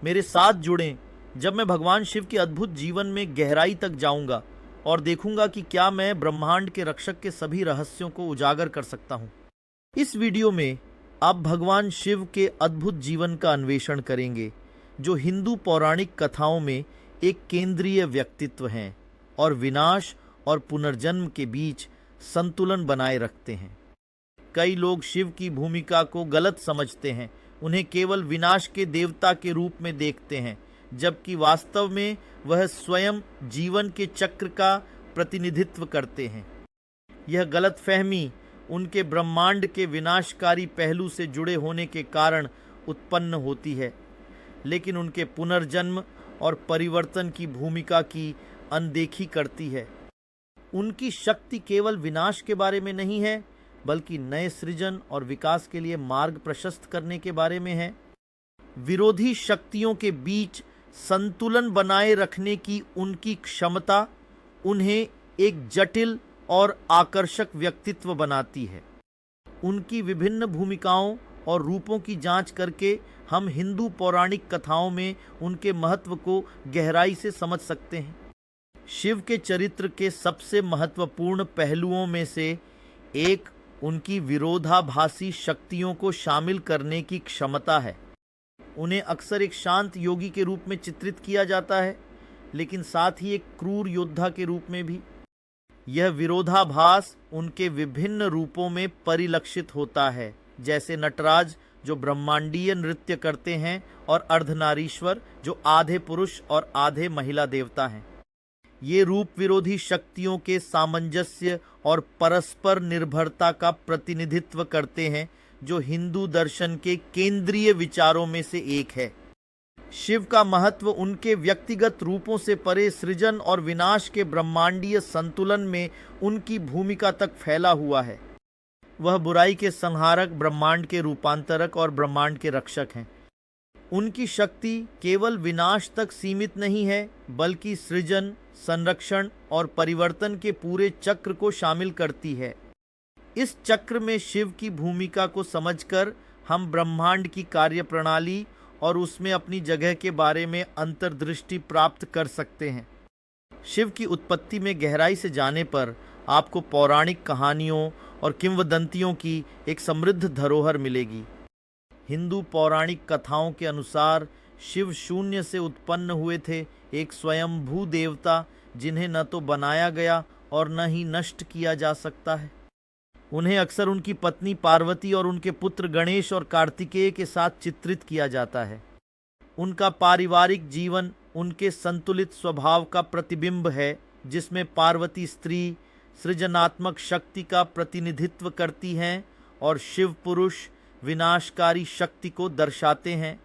मेरे साथ जुड़ें जब मैं भगवान शिव के अद्भुत जीवन में गहराई तक जाऊंगा और देखूंगा कि क्या मैं ब्रह्मांड के रक्षक के सभी रहस्यों को उजागर कर सकता हूं। इस वीडियो में आप भगवान शिव के अद्भुत जीवन का अन्वेषण करेंगे, जो हिंदू पौराणिक कथाओं में एक केंद्रीय व्यक्तित्व हैं और विनाश और पुनर्जन्म के बीच संतुलन बनाए रखते हैं। कई लोग शिव की भूमिका को गलत समझते हैं, उन्हें केवल विनाश के देवता के रूप में देखते हैं, जबकि वास्तव में वह स्वयं जीवन के चक्र का प्रतिनिधित्व करते हैं। यह गलतफहमी उनके ब्रह्मांड के विनाशकारी पहलू से जुड़े होने के कारण उत्पन्न होती है, लेकिन उनके पुनर्जन्म और परिवर्तन की भूमिका की अनदेखी करती है। उनकी शक्ति केवल विनाश के बारे में नहीं है, बल्कि नए सृजन और विकास के लिए मार्ग प्रशस्त करने के बारे में है। विरोधी शक्तियों के बीच संतुलन बनाए रखने की उनकी क्षमता उन्हें एक जटिल और आकर्षक व्यक्तित्व बनाती है। उनकी विभिन्न भूमिकाओं और रूपों की जांच करके हम हिंदू पौराणिक कथाओं में उनके महत्व को गहराई से समझ सकते हैं। शिव के चरित्र के सबसे महत्वपूर्ण पहलुओं में से एक उनकी विरोधाभासी शक्तियों को शामिल करने की क्षमता है। उन्हें अक्सर एक शांत योगी के रूप में चित्रित किया जाता है, लेकिन साथ ही एक क्रूर योद्धा के रूप में भी। यह विरोधाभास उनके विभिन्न रूपों में परिलक्षित होता है, जैसे नटराज जो ब्रह्मांडीय नृत्य करते हैं और अर्धनारीश्वर जो आधे पुरुष और आधे महिला देवता हैं। ये रूप विरोधी शक्तियों के सामंजस्य और परस्पर निर्भरता का प्रतिनिधित्व करते हैं, जो हिंदू दर्शन के केंद्रीय विचारों में से एक है। शिव का महत्व उनके व्यक्तिगत रूपों से परे सृजन और विनाश के ब्रह्मांडीय संतुलन में उनकी भूमिका तक फैला हुआ है। वह बुराई के संहारक, ब्रह्मांड के रूपांतरक और ब्रह्मांड के रक्षक हैं। उनकी शक्ति केवल विनाश तक सीमित नहीं है, बल्कि सृजन, संरक्षण और परिवर्तन के पूरे चक्र को शामिल करती है। इस चक्र में शिव की भूमिका को समझकर हम ब्रह्मांड की कार्यप्रणाली और उसमें अपनी जगह के बारे में अंतर्दृष्टि प्राप्त कर सकते हैं। शिव की उत्पत्ति में गहराई से जाने पर आपको पौराणिक कहानियों और किंवदंतियों की एक समृद्ध धरोहर मिलेगी। हिंदू पौराणिक कथाओं के अनुसार शिव शून्य से उत्पन्न हुए थे, एक स्वयंभू देवता जिन्हें न तो बनाया गया और न ही नष्ट किया जा सकता है। उन्हें अक्सर उनकी पत्नी पार्वती और उनके पुत्र गणेश और कार्तिकेय के साथ चित्रित किया जाता है। उनका पारिवारिक जीवन उनके संतुलित स्वभाव का प्रतिबिंब है, जिसमें पार्वती स्त्री सृजनात्मक शक्ति का प्रतिनिधित्व करती हैं और शिव पुरुष विनाशकारी शक्ति को दर्शाते हैं।